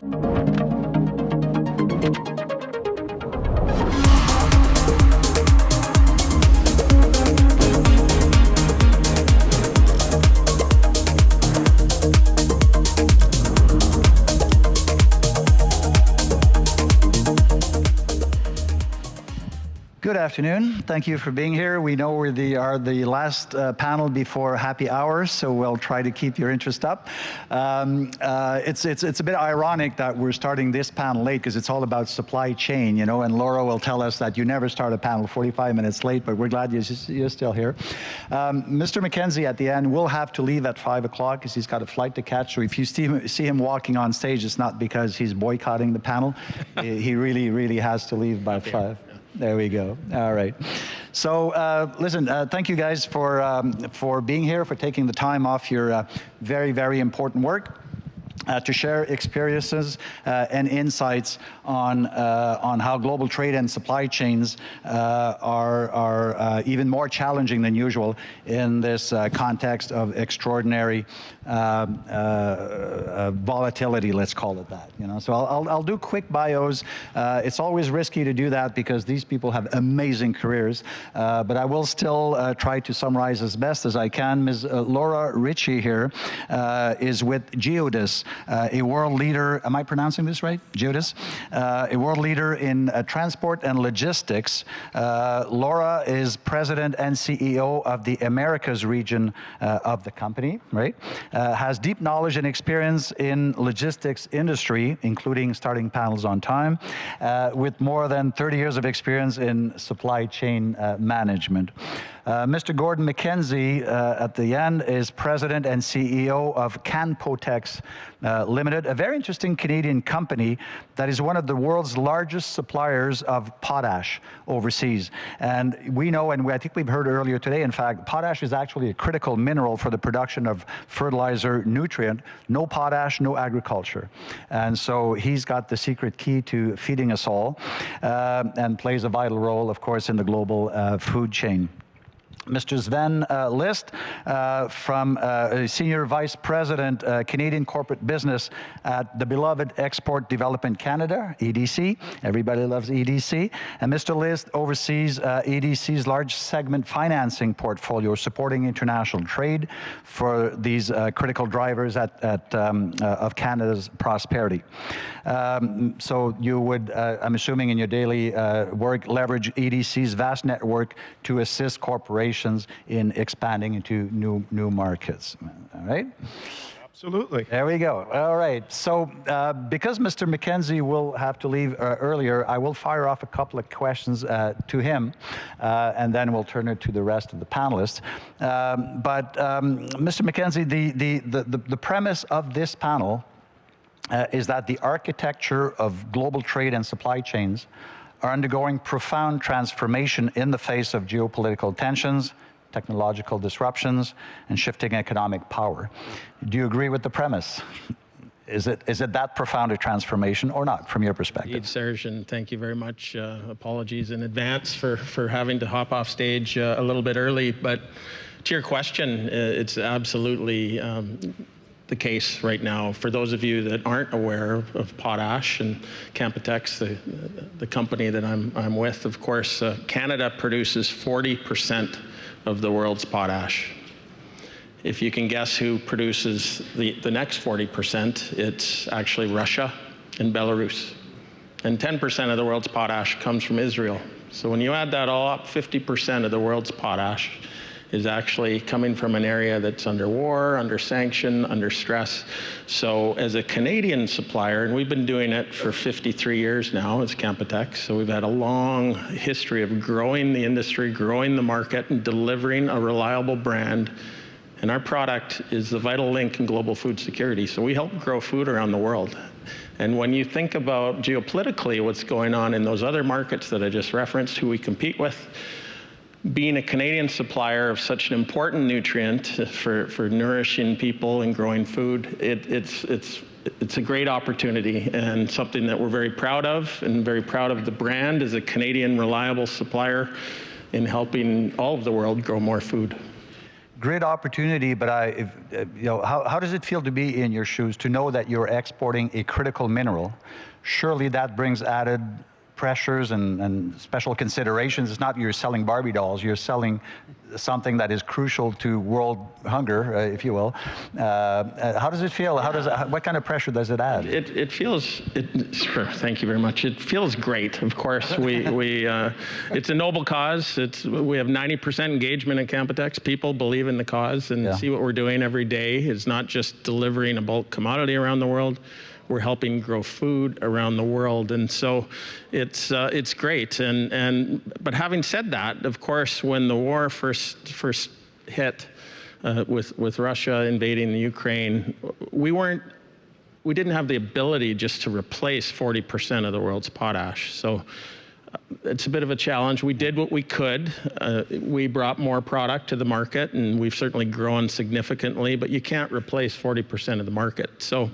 Good afternoon. Thank you for being here. We know we are the last panel before happy hour, so we'll try to keep your interest up. It's a bit ironic that we're starting this panel late because it's all about supply chain, you know, and Laura will tell us that you never start a panel 45 minutes late, but we're glad you're still here. Mr. McKenzie at the end will have to leave at 5 o'clock because he's got a flight to catch, so if you see him walking on stage, it's not because he's boycotting the panel. He really has to leave by 5. There we go. All right. So listen, thank you guys for being here, for taking the time off your very important work to share experiences and insights on how global trade and supply chains are even more challenging than usual in this context of extraordinary volatility, let's call it that. You know, so I'll do quick bios. It's always risky to do that because these people have amazing careers, but I will still try to summarize as best as I can. Ms. Laura Ritchey here is with Geodis, a world leader. Am I pronouncing this right? Geodis, a world leader in transport and logistics. Laura is president and CEO of the Americas region of the company, right? Has deep knowledge and experience in logistics industry, including starting panels on time, with more than 30 years of experience in supply chain management. Mr. Gordon McKenzie at the end is president and CEO of Canpotex Limited, a very interesting Canadian company that is one of the world's largest suppliers of potash overseas. And we know, and I think we've heard earlier today, in fact, potash is actually a critical mineral for the production of fertilizer nutrient. No potash, no agriculture. And so he's got the secret key to feeding us all and plays a vital role, of course, in the global food chain. Mr. Sven List, from Senior Vice President, Canadian Corporate Business at the beloved Export Development Canada, EDC. Everybody loves EDC. And Mr. List oversees EDC's large segment financing portfolio, supporting international trade for these critical drivers of Canada's prosperity. So you would, I'm assuming in your daily work, leverage EDC's vast network to assist corporations in expanding into new markets. All right? Absolutely. There we go. All right. So because Mr. McKenzie will have to leave earlier, I will fire off a couple of questions to him, and then we'll turn it to the rest of the panelists. But Mr. McKenzie, the premise of this panel is that the architecture of global trade and supply chains are undergoing profound transformation in the face of geopolitical tensions, technological disruptions, and shifting economic power. Do you agree with the premise? Is it that profound a transformation or not, from your perspective? Indeed, Serge, and thank you very much. Apologies in advance for having to hop off stage a little bit early, but to your question, it's absolutely the case right now. For those of you that aren't aware of potash and Canpotex, the company that I'm with, of course, Canada produces 40% of the world's potash. If you can guess who produces the next 40%, it's actually Russia and Belarus. And 10% of the world's potash comes from Israel. So when you add that all up, 50% of the world's potash is actually coming from an area that's under war, under sanction, under stress. So as a Canadian supplier, and we've been doing it for 53 years now as Canpotex, so we've had a long history of growing the industry, growing the market, and delivering a reliable brand. And our product is the vital link in global food security. So we help grow food around the world. And when you think about geopolitically what's going on in those other markets that I just referenced, who we compete with, being a Canadian supplier of such an important nutrient for nourishing people and growing food, it's a great opportunity and something that we're very proud of, and very proud of the brand as a Canadian reliable supplier in helping all of the world grow more food. great opportunity, but how does it feel to be in your shoes, to know that you're exporting a critical mineral? Surely that brings added pressures and special considerations. It's not you're selling Barbie dolls, you're selling something that is crucial to world hunger, if you will. How does it feel? What kind of pressure does it add? Sure, thank you very much. It feels great. Of course, it's a noble cause. We have 90% engagement at Canpotex. People believe in the cause and see what we're doing every day. It's not just delivering a bulk commodity around the world. We're helping grow food around the world, and so it's great. But having said that, of course, when the war first hit with Russia invading the Ukraine, we didn't have the ability just to replace 40% of the world's potash. So it's a bit of a challenge. We did what we could. We brought more product to the market, and we've certainly grown significantly. But you can't replace 40% of the market. So.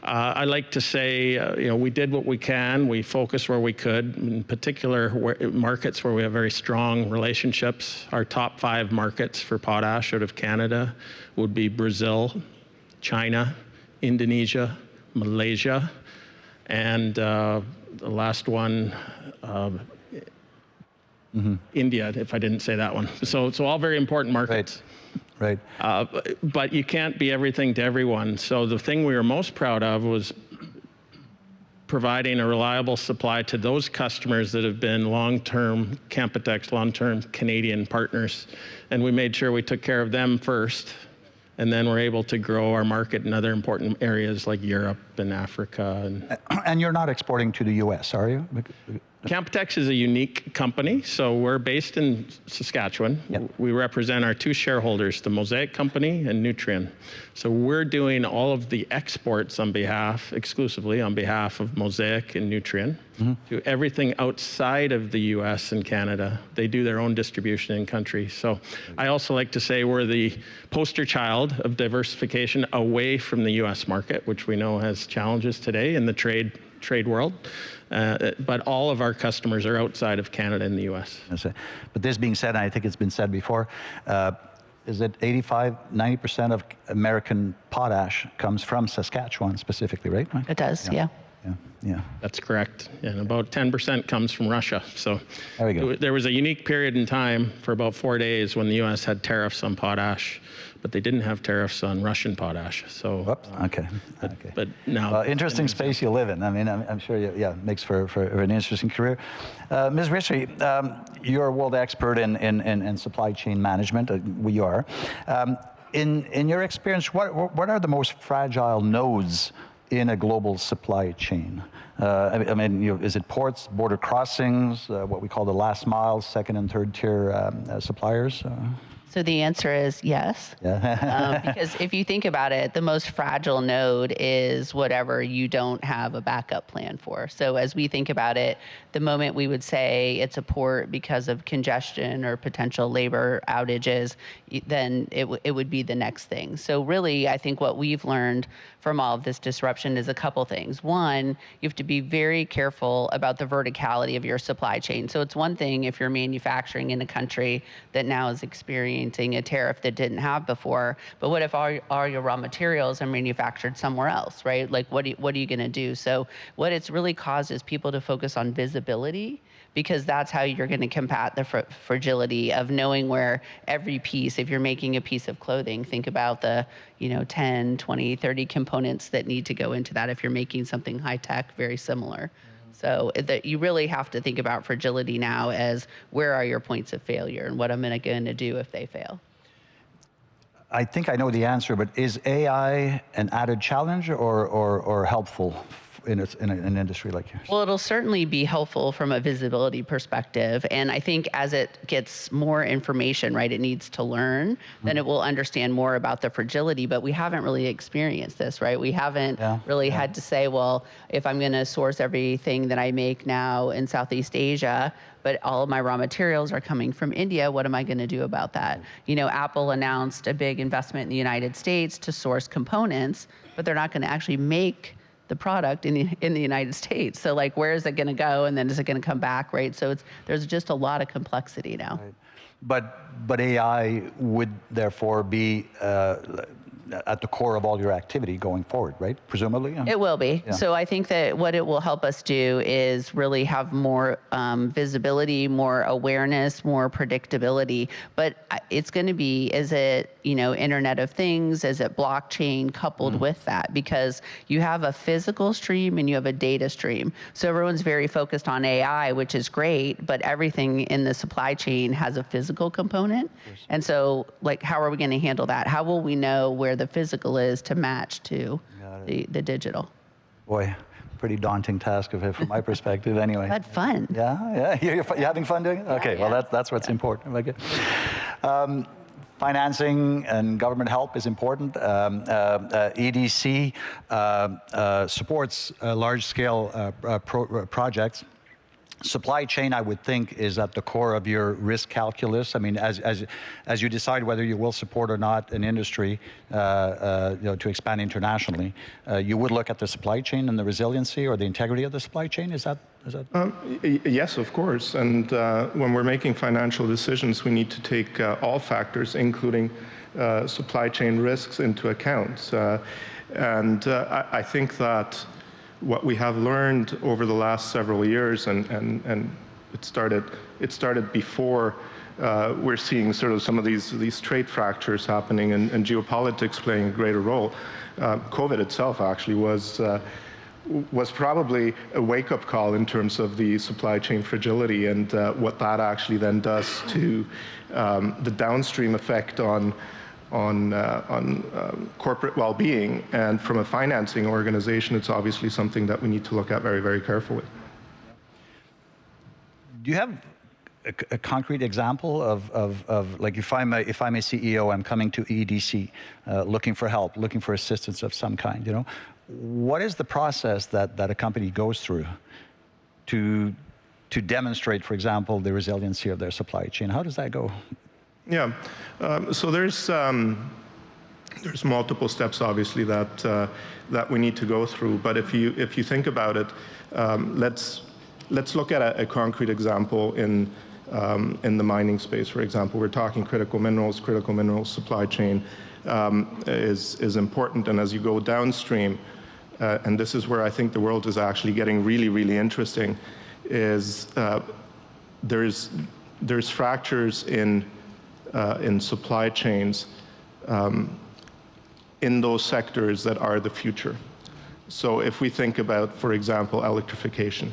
I like to say, we did what we can. We focused where we could, in particular markets where we have very strong relationships. Our top 5 markets for potash out of Canada would be Brazil, China, Indonesia, Malaysia, and the last one, India, if I didn't say that one. So all very important markets. Right. But you can't be everything to everyone. So the thing we were most proud of was providing a reliable supply to those customers that have been long-term Canpotex, long-term Canadian partners. And we made sure we took care of them first. And then we're able to grow our market in other important areas like Europe and Africa. And you're not exporting to the US, are you? Canpotex is a unique company, so we're based in Saskatchewan. Yep. We represent our 2 shareholders, the Mosaic Company and Nutrien. So we're doing all of the exports exclusively on behalf of Mosaic and Nutrien to everything outside of the US and Canada. They do their own distribution in country. So I also like to say we're the poster child of diversification away from the US market, which we know has challenges today in the trade world. But all of our customers are outside of Canada and the US. But this being said, and I think it's been said before, is it 85–90% of American potash comes from Saskatchewan specifically, right? It does, yeah. Yeah. That's correct. And about 10% comes from Russia. So there we go. There was a unique period in time for about 4 days when the US had tariffs on potash, but they didn't have tariffs on Russian potash. So whoops. Okay. But now interesting space you live in. I mean, I'm sure makes for an interesting career. Ms. Ritchey, you're a world expert in supply chain management. We are. In your experience, what are the most fragile nodes in a global supply chain? I mean, is it ports, border crossings, what we call the last mile, second and third tier suppliers? So the answer is yes. Because if you think about it, the most fragile node is whatever you don't have a backup plan for. So as we think about it, the moment we would say it's a port because of congestion or potential labor outages, then it would be the next thing. So really, I think what we've learned from all of this disruption is a couple things. One, you have to be very careful about the verticality of your supply chain. So it's one thing if you're manufacturing in a country that now is experiencing a tariff that didn't have before, but what if all your raw materials are manufactured somewhere else, right? Like what are you gonna do? So what it's really caused is people to focus on visibility, because that's how you're going to combat the fragility of knowing where every piece, if you're making a piece of clothing, think about the 10, 20, 30 components that need to go into that if you're making something high tech, very similar. So that you really have to think about fragility now as where are your points of failure and what I'm going to do if they fail. I think I know the answer, but is AI an added challenge or helpful in an industry like yours? Well, it'll certainly be helpful from a visibility perspective. And I think as it gets more information, right, it needs to learn, then it will understand more about the fragility. But we haven't really experienced this, right? We haven't really had to say, well, if I'm going to source everything that I make now in Southeast Asia, but all of my raw materials are coming from India, what am I going to do about that? Apple announced a big investment in the United States to source components, but they're not going to actually make the product in the United States. So like, where is it going to go, and then is it going to come back, right? So there's just a lot of complexity now. Right. But AI would therefore be at the core of all your activity going forward, right? Presumably? It will be. Yeah. So I think that what it will help us do is really have more visibility, more awareness, more predictability. But it's going to be, is it, Internet of Things? Is it blockchain coupled with that? Because you have a physical stream and you have a data stream. So everyone's very focused on AI, which is great, but everything in the supply chain has a physical component. And so, like, how are we going to handle that? How will we know where the physical is to match to the digital? Boy, pretty daunting task from my perspective anyway. But fun. Yeah. You're having fun doing it? Okay, yeah. Well, that's what's important. Okay. Financing and government help is important. EDC supports large-scale projects. Supply chain, I would think, is at the core of your risk calculus. I mean, as you decide whether you will support or not an industry, to expand internationally, you would look at the supply chain and the resiliency or the integrity of the supply chain. Is that? Yes, of course. And when we're making financial decisions, we need to take all factors, including supply chain risks, into account. And I think that what we have learned over the last several years, and it started before we're seeing sort of some of these trade fractures happening and geopolitics playing a greater role. COVID itself actually was probably a wake-up call in terms of the supply chain fragility and what that actually then does to the downstream effect on corporate well-being. And from a financing organization, it's obviously something that we need to look at very, very carefully. Do you have a concrete example of like, if I'm a CEO, I'm coming to EDC, looking for help, looking for assistance of some kind, what is the process that a company goes through to demonstrate, for example, the resiliency of their supply chain? How does that go? Yeah, so there's multiple steps, obviously, that we need to go through. But if you think about it, let's look at a concrete example in the mining space. For example, we're talking critical minerals supply chain is important. And as you go downstream, and this is where I think the world is actually getting really, really interesting, is there's fractures in supply chains in those sectors that are the future. So if we think about, for example, electrification,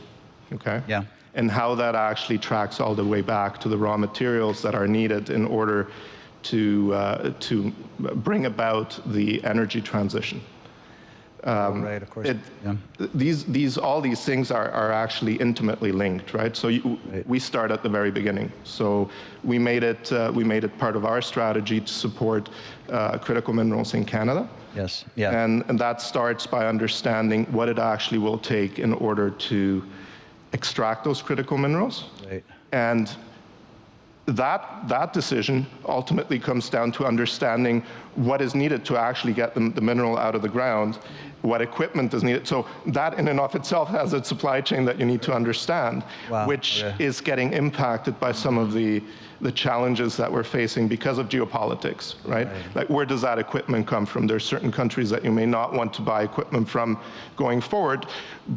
okay? Yeah. And how that actually tracks all the way back to the raw materials that are needed in order to bring about the energy transition. Right, of course. All these things are actually intimately linked, right? So we start at the very beginning. So we made it part of our strategy to support critical minerals in Canada. Yes. Yeah. And that starts by understanding what it actually will take in order to extract those critical minerals. Right. And that decision ultimately comes down to understanding what is needed to actually get the mineral out of the ground, what equipment is needed. So that in and of itself has a supply chain that you need to understand, which is getting impacted by some of the challenges that we're facing because of geopolitics, right? Like, where does that equipment come from? There's certain countries that you may not want to buy equipment from going forward,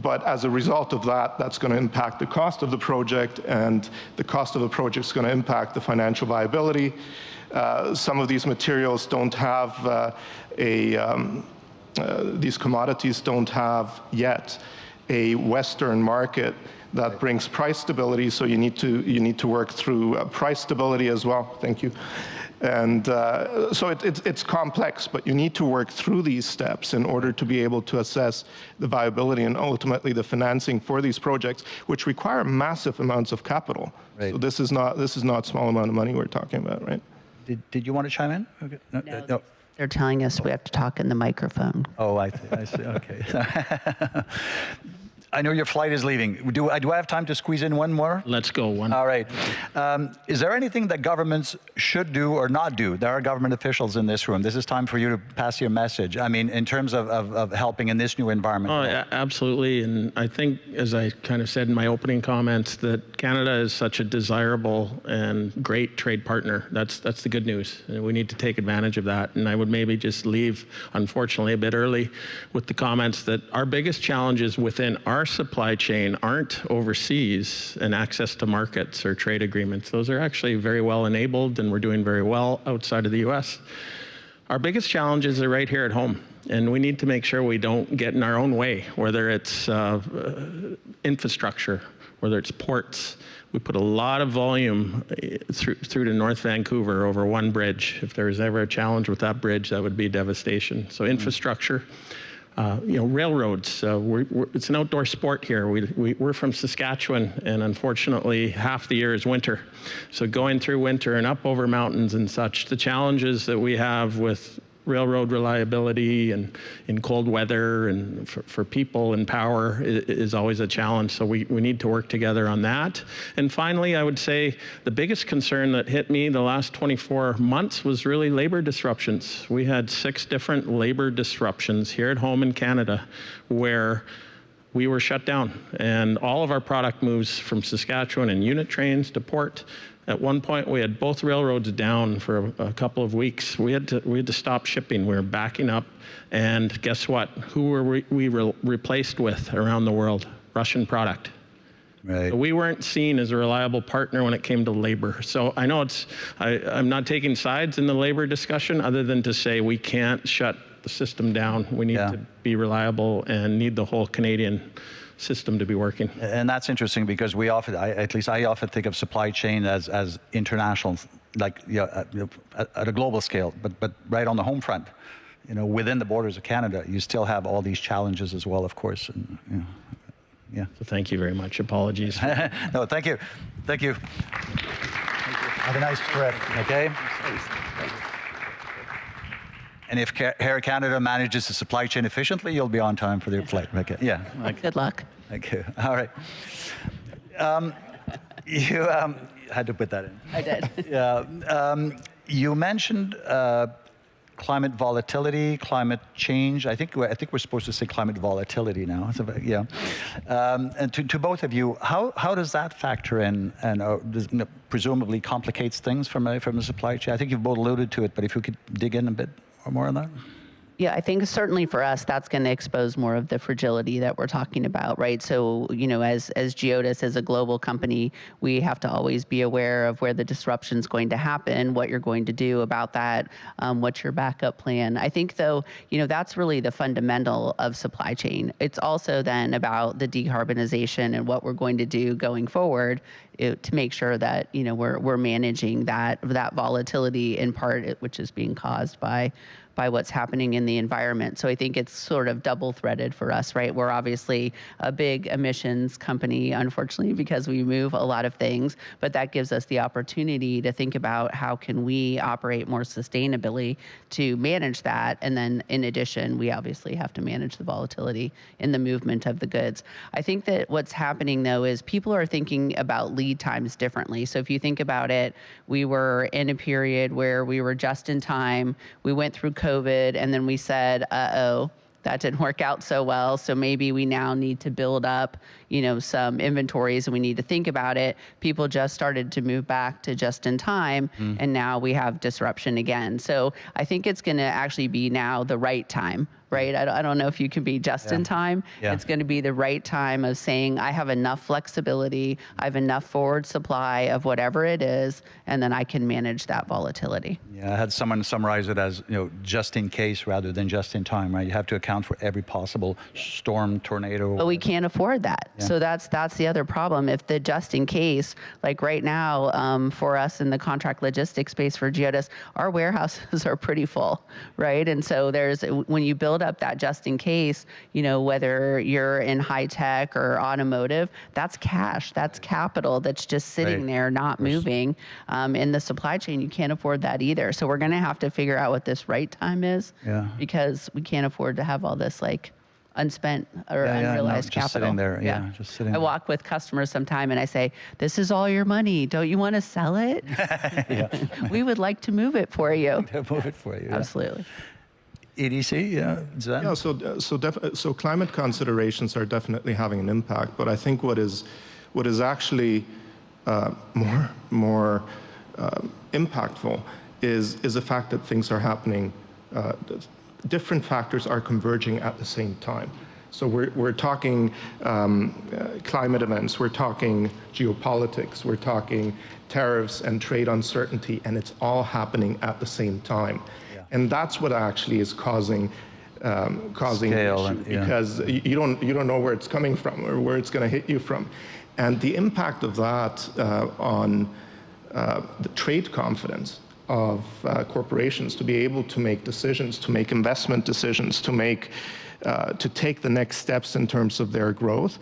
but as a result of that, that's going to impact the cost of the project, and the cost of the project is going to impact the financial viability. Some of these materials don't have these commodities don't have yet a Western market that brings price stability, so you need to work through price stability as well. Thank you. And so it's complex, but you need to work through these steps in order to be able to assess the viability and ultimately the financing for these projects, which require massive amounts of capital. Right. So this is not small amount of money we're talking about, right? Did you want to chime in? Okay. No. They're telling us we have to talk in the microphone. Oh, I see. Okay. I know your flight is leaving. Do I have time to squeeze in one more? Let's go one. All right. Is there anything that governments should do or not do? There are government officials in this room. This is time for you to pass your message. I mean, in terms of helping in this new environment. Oh, yeah, absolutely. And I think, as I kind of said in my opening comments, that Canada is such a desirable and great trade partner. That's the good news. And we need to take advantage of that. And I would maybe just leave, unfortunately, a bit early with the comments that our biggest challenges within our supply chain aren't overseas and access to markets or trade agreements. Those are actually very well enabled, and we're doing very well outside of the US. Our biggest challenges are right here at home, and we need to make sure we don't get in our own way, whether it's infrastructure, whether it's ports. We put a lot of volume through to North Vancouver over one bridge. If there was ever a challenge with that bridge, that would be devastation. So infrastructure. Railroads, it's an outdoor sport here. We're from Saskatchewan, and unfortunately, half the year is winter. So going through winter and up over mountains and such, the challenges that we have with railroad reliability and in cold weather and for people and power is always a challenge. So we need to work together on that. And finally, I would say the biggest concern that hit me the last 24 months was really labor disruptions. We had 6 different labor disruptions here at home in Canada where we were shut down, and all of our product moves from Saskatchewan in unit trains to port. At one point, we had both railroads down for a couple of weeks. We had to stop shipping. We were backing up, and guess what? Who were we replaced with around the world? Russian product. Right. So we weren't seen as a reliable partner when it came to labor. So I know I'm not taking sides in the labor discussion, other than to say we can't shut the system down. We need to be reliable and need the whole Canadian system to be working. And that's interesting, because we often, at least I often think of supply chain as international, like at a global scale, but right on the home front, within the borders of Canada, you still have all these challenges as well, of course. And, yeah. So thank you very much. Apologies. No, thank you. Thank you. Have a nice trip, okay? And if Air Canada manages the supply chain efficiently, you'll be on time for their flight. Okay. Yeah. Good luck. Thank you. All right. You had to put that in. I did. Yeah. You mentioned climate volatility, climate change. I think we're supposed to say climate volatility now. Yeah. And to both of you, how does that factor in, and presumably complicates things from the supply chain? I think you've both alluded to it, but if you could dig in a bit more on that. Yeah, I think certainly for us, that's going to expose more of the fragility that we're talking about, right? So, as Geodis, as a global company, we have to always be aware of where the disruption is going to happen, what you're going to do about that, what's your backup plan. I think, though, that's really the fundamental of supply chain. It's also then about the decarbonization and what we're going to do going forward to make sure that, we're managing that volatility in part, which is being caused by what's happening in the environment. So I think it's sort of double-threaded for us, right? We're obviously a big emissions company, unfortunately, because we move a lot of things, but that gives us the opportunity to think about how can we operate more sustainably to manage that. And then in addition, we obviously have to manage the volatility in the movement of the goods. I think that what's happening, though, is people are thinking about lead times differently. So if you think about it, we were in a period where we were just in time. We went through COVID, and then we said, uh-oh, that didn't work out so well. So maybe we now need to build up, some inventories, and we need to think about it. People just started to move back to just in time, and now we have disruption again. So I think it's going to actually be now the right time, right? I don't know if you can be just in time. Yeah. It's going to be the right time of saying, I have enough flexibility, I have enough forward supply of whatever it is, and then I can manage that volatility. Yeah, I had someone summarize it as, just in case rather than just in time, right? You have to account for every possible storm, tornado. But we can't afford that. Yeah. So that's the other problem. If the just in case, like right now, for us in the contract logistics space for Geodis, our warehouses are pretty full, right? And so when you build up that just in case, whether you're in high tech or automotive, that's cash, that's capital that's just sitting there, not moving. In the supply chain, you can't afford that either. So we're going to have to figure out what this right time is, because we can't afford to have all this unspent or Yeah, unrealized just capital. sitting there. Yeah, just sitting I there. walk with customers sometime and I say, this is all your money. Don't you want to sell it? We would like to move it for you. Move it for you. Yeah. Absolutely. EDC, yeah, Sven? Yeah, so climate considerations are definitely having an impact, but I think what is actually more impactful is the fact that things are happening. Different factors are converging at the same time. So we're talking climate events, we're talking geopolitics, we're talking tariffs and trade uncertainty, and it's all happening at the same time. And that's what actually is causing the issue, because you don't know where it's coming from or where it's going to hit you from. And the impact of that on the trade confidence of corporations to be able to make decisions, to make investment decisions, to take the next steps in terms of their growth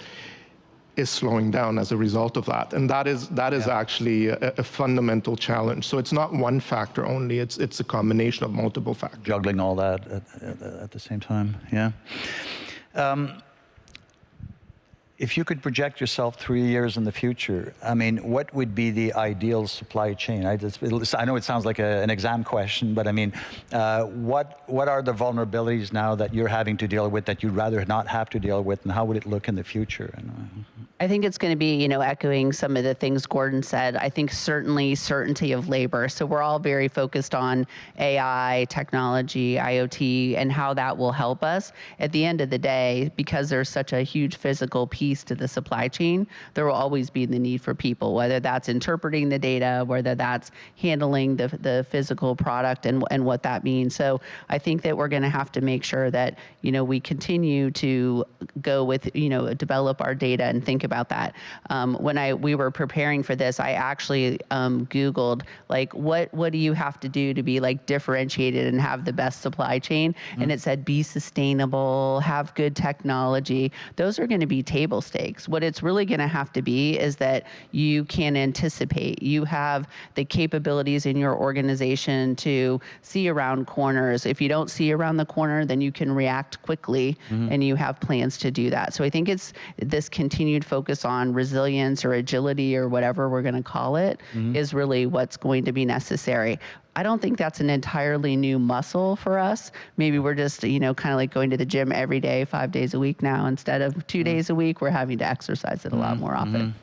is slowing down as a result of that. And that is actually a fundamental challenge. So it's not one factor only, it's a combination of multiple factors. Juggling all that at the same time, yeah. If you could project yourself 3 years in the future, I mean, what would be the ideal supply chain? I know it sounds like an exam question, but I mean, what are the vulnerabilities now that you're having to deal with that you'd rather not have to deal with, and how would it look in the future? I think it's going to be, echoing some of the things Gordon said. I think certainly certainty of labor. So we're all very focused on AI, technology, IoT, and how that will help us. At the end of the day, because there's such a huge physical piece to the supply chain, there will always be the need for people, whether that's interpreting the data, whether that's handling the physical product and what that means. So I think that we're going to have to make sure that, we continue to go with, develop our data and think about that. When we were preparing for this, I actually Googled, like, what do you have to do to be like differentiated and have the best supply chain? And it said, be sustainable, have good technology. Those are going to be table stakes. What it's really going to have to be is that you can anticipate. You have the capabilities in your organization to see around corners. If you don't see around the corner, then you can react quickly, and you have plans to do that. So I think it's this continued focus on resilience or agility or whatever we're going to call it is really what's going to be necessary. I don't think that's an entirely new muscle for us. Maybe we're just, kind of like going to the gym every day, 5 days a week now. Instead of 2 days a week, we're having to exercise it a lot more often.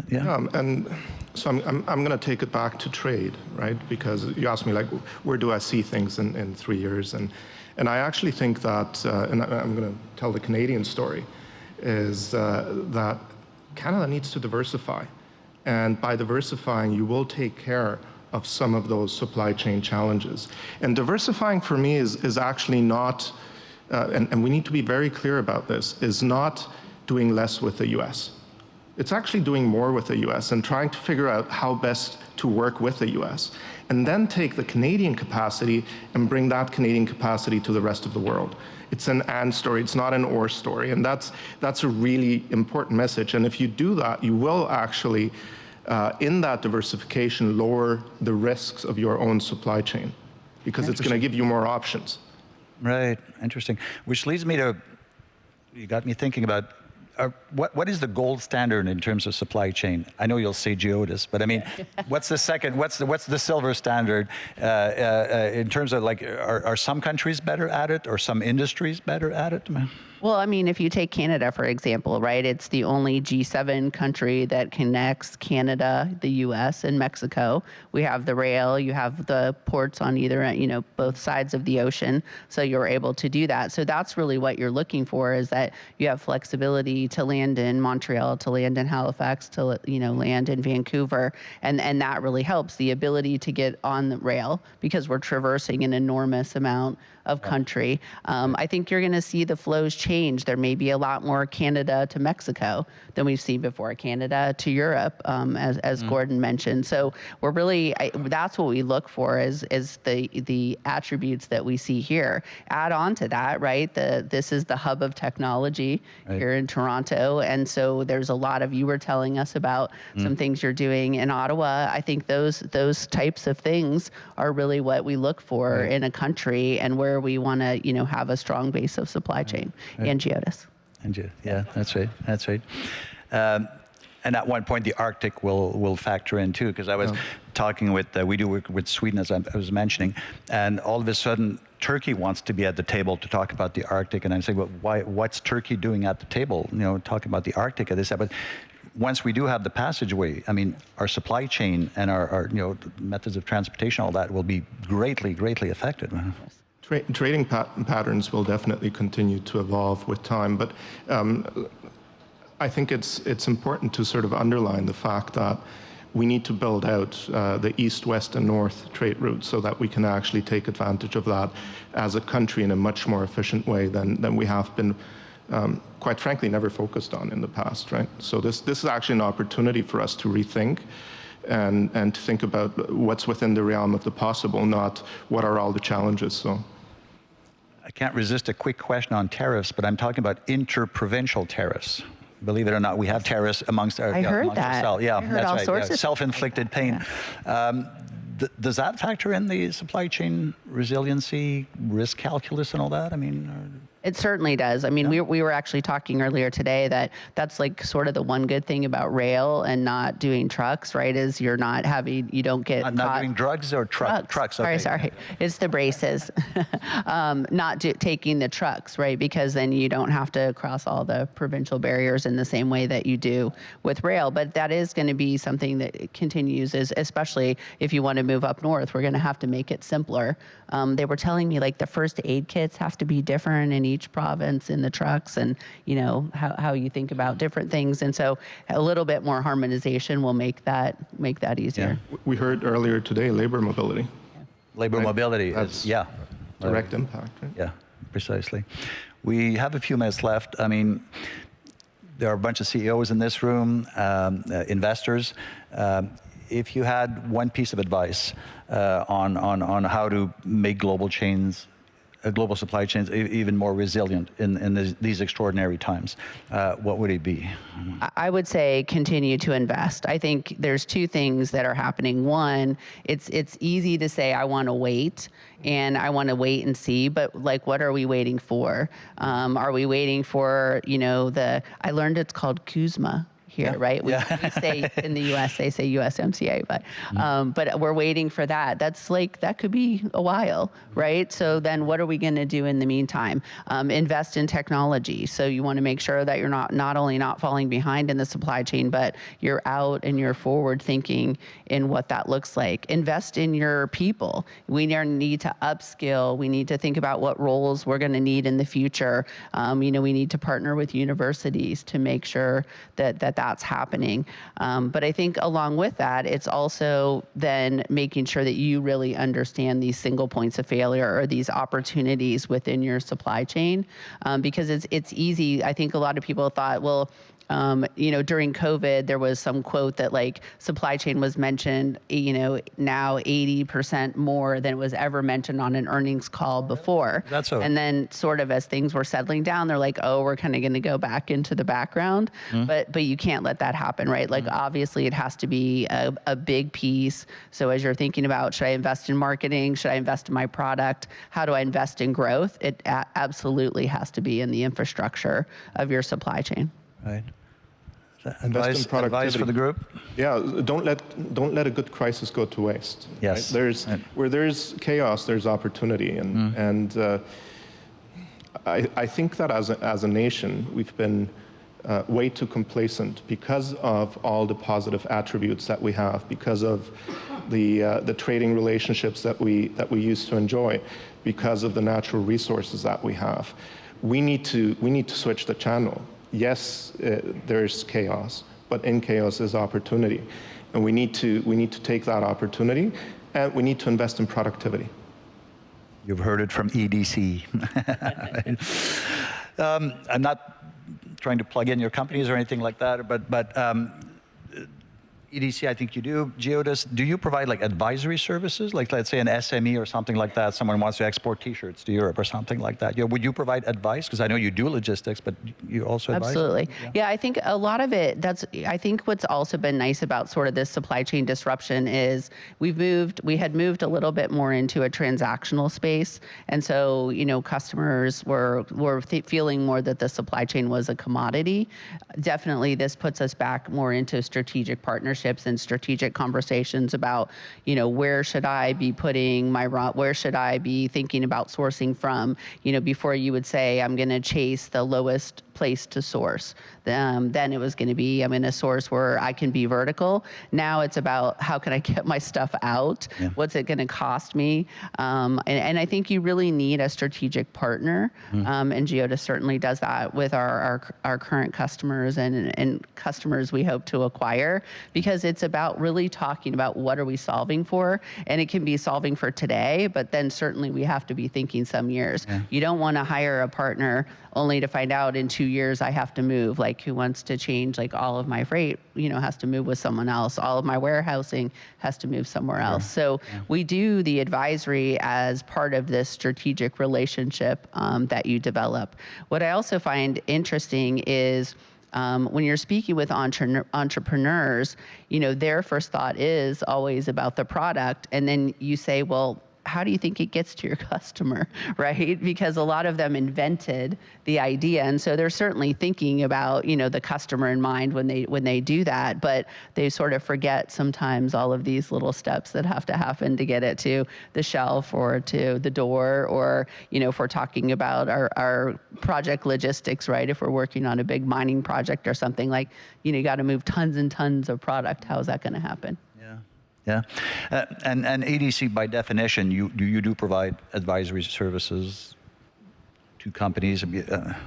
Yeah, and so I'm going to take it back to trade, right? Because you asked me, like, where do I see things in 3 years? And I actually think that, and I'm going to tell the Canadian story, is that Canada needs to diversify. And by diversifying, you will take care of some of those supply chain challenges. And diversifying for me is actually not, and we need to be very clear about this, is not doing less with the US. It's actually doing more with the US and trying to figure out how best to work with the US. And then take the Canadian capacity and bring that Canadian capacity to the rest of the world. It's an and story, it's not an or story. And that's a really important message. And if you do that, you will actually, in that diversification, lower the risks of your own supply chain, because it's going to give you more options. Right, interesting. Which leads me to, you got me thinking about, what is the gold standard in terms of supply chain? I know you'll say Geodis, but I mean, what's the second? What's the silver standard in terms of, like, are some countries better at it, or some industries better at it? Well, I mean, if you take Canada, for example, right, it's the only G7 country that connects Canada, the US, and Mexico. We have the rail, you have the ports on either, both sides of the ocean. So you're able to do that. So that's really what you're looking for, is that you have flexibility to land in Montreal, to land in Halifax, to, land in Vancouver. And that really helps, the ability to get on the rail, because we're traversing an enormous amount of country. I think you're going to see the flows change change. There may be a lot more Canada to Mexico than we've seen before, Canada to Europe, as Gordon mentioned. So we're really, that's what we look for is the attributes that we see here. Add on to that, right? This is the hub of technology here in Toronto. And so there's a lot of, you were telling us about some things you're doing in Ottawa. I think those types of things are really what we look for in a country and where we want to, have a strong base of supply chain and Geodis. Yeah, that's right. That's right. And at one point, the Arctic will factor in too, because I was talking with, we do work with Sweden, as I was mentioning, and all of a sudden, Turkey wants to be at the table to talk about the Arctic, and I'm saying, well, what's Turkey doing at the table? Talking about the Arctic at this, but once we do have the passageway, I mean, our supply chain and our methods of transportation, all that will be greatly affected. Trading patterns will definitely continue to evolve with time, but I think it's important to sort of underline the fact that we need to build out the east, west, and north trade routes so that we can actually take advantage of that as a country in a much more efficient way than we have been, quite frankly, never focused on in the past, right? So this is actually an opportunity for us to rethink and to think about what's within the realm of the possible, not what are all the challenges. So I can't resist a quick question on tariffs, but I'm talking about interprovincial tariffs. Believe it or not, we have tariffs amongst our. I heard that. Ourselves. Yeah, I heard that's all right. sorts of self-inflicted pain. Yeah. Does that factor in the supply chain resiliency, risk calculus, and all that? I mean. It certainly does. I mean, we were actually talking earlier today that's like sort of the one good thing about rail and not doing trucks, right? Is you don't get caught. Not doing drugs or trucks. Okay. Sorry. It's the braces. Not taking the trucks, right? Because then you don't have to cross all the provincial barriers in the same way that you do with rail. But that is going to be something that continues, especially if you want to move up north. We're going to have to make it simpler. They were telling me like the first aid kits have to be different in each province in the trucks, and how you think about different things, and so a little bit more harmonization will make that easier. Yeah. We heard earlier today labor mobility. Labor mobility is direct impact. Right? Yeah, precisely. We have a few minutes left. I mean, there are a bunch of CEOs in this room, investors. If you had one piece of advice on how to make global supply chains even more resilient in these extraordinary times, what would it be? I would say continue to invest. I think there's two things that are happening. One, it's easy to say I want to wait and I want to wait and see, but like, what are we waiting for? Are we waiting for, I learned it's called Kuzma here, right? We say in the US, they say USMCA, but we're waiting for that. That could be a while, right? So then what are we going to do in the meantime? Invest in technology. So you want to make sure that you're not only not falling behind in the supply chain, but you're out and you're forward thinking in what that looks like. Invest in your people. We need to upskill. We need to think about what roles we're going to need in the future. We need to partner with universities to make sure that's happening. But I think along with that, it's also then making sure that you really understand these single points of failure or these opportunities within your supply chain, because it's easy. I think a lot of people thought, well, during COVID, there was some quote that like supply chain was mentioned, now 80% more than it was ever mentioned on an earnings call before. That's so. And then sort of as things were settling down, they're like, oh, we're kind of going to go back into the background, but you can't let that happen, right? Like obviously it has to be a big piece. So as you're thinking about, should I invest in marketing? Should I invest in my product? How do I invest in growth? It absolutely has to be in the infrastructure of your supply chain. Right. Invest in productivity. Advice for the group? Yeah, don't let a good crisis go to waste. Yes. Right? Where there's chaos, there's opportunity, and I think that as a nation we've been way too complacent because of all the positive attributes that we have, because of the trading relationships that we used to enjoy, because of the natural resources that we have. We need to switch the channel. Yes, there's chaos, but in chaos is opportunity, and we need to take that opportunity, and we need to invest in productivity. You've heard it from EDC. I'm not trying to plug in your companies or anything like that, but EDC, I think you do. Geodis, do you provide like advisory services? Like let's say an SME or something like that, someone wants to export T-shirts to Europe or something like that. Would you provide advice? Because I know you do logistics, but you also advise? Absolutely. Yeah, I think a lot of it, I think what's also been nice about sort of this supply chain disruption is we had moved a little bit more into a transactional space. And so, customers were feeling more that the supply chain was a commodity. Definitely this puts us back more into strategic partnerships and strategic conversations about, where should I be putting where should I be thinking about sourcing from, before you would say, I'm going to chase the lowest place to source. Then it was going to be, I'm going to source where I can be vertical. Now it's about how can I get my stuff out? Yeah. What's it going to cost me? And I think you really need a strategic partner. And Geodis certainly does that with our current customers and customers we hope to acquire, because it's about really talking about what are we solving for. And it can be solving for today, but then certainly we have to be thinking some years. Yeah. You don't want to hire a partner only to find out in 2 years I have to move. Like, who wants to change, like, all of my freight, has to move with someone else. All of my warehousing has to move somewhere else. So we do the advisory as part of this strategic relationship that you develop. What I also find interesting is when you're speaking with entrepreneurs, their first thought is always about the product. And then you say, well, how do you think it gets to your customer, right? Because a lot of them invented the idea, and so they're certainly thinking about, the customer in mind when they do that, but they sort of forget sometimes all of these little steps that have to happen to get it to the shelf or to the door, or, if we're talking about our project logistics, right? If we're working on a big mining project or something, like, you got to move tons and tons of product. How is that going to happen? Yeah, and EDC by definition, you do provide advisory services to companies.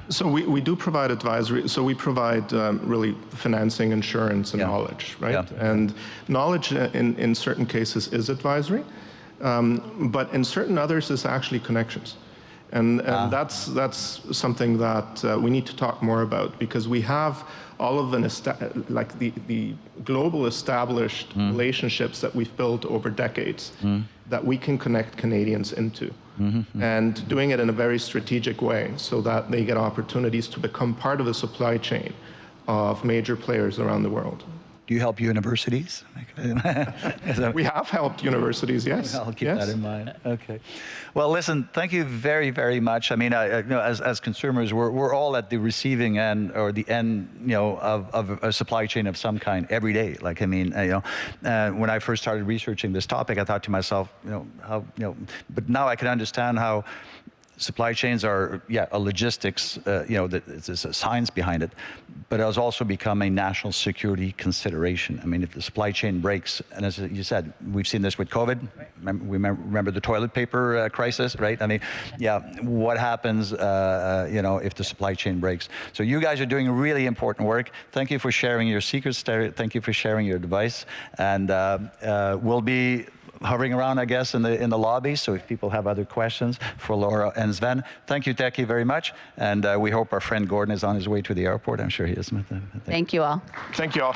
So we do provide advisory. So we provide really financing, insurance, and knowledge, right? Yeah. And knowledge in certain cases is advisory, but in certain others is actually connections. And that's something that we need to talk more about, because we have all of the global established relationships that we've built over decades that we can connect Canadians into. And doing it in a very strategic way so that they get opportunities to become part of the supply chain of major players around the world. Do you help universities? We have helped universities, yes. I'll keep that in mind. Okay. Well, listen, thank you very, very much. I mean, as consumers, we're all at the receiving end or the end, of a supply chain of some kind every day. Like, I mean, when I first started researching this topic, I thought to myself, but now I can understand how supply chains are, a logistics, there's a science behind it, but it has also become a national security consideration. I mean, if the supply chain breaks, and as you said, we've seen this with COVID, remember the toilet paper crisis, right? I mean, what happens, if the supply chain breaks? So you guys are doing really important work. Thank you for sharing your secrets. Thank you for sharing your advice. And we'll be hovering around, I guess, in the lobby. So if people have other questions for Laura and Sven, thank you, Teki, very much. And we hope our friend Gordon is on his way to the airport. I'm sure he is. Thank you all. Thank you all.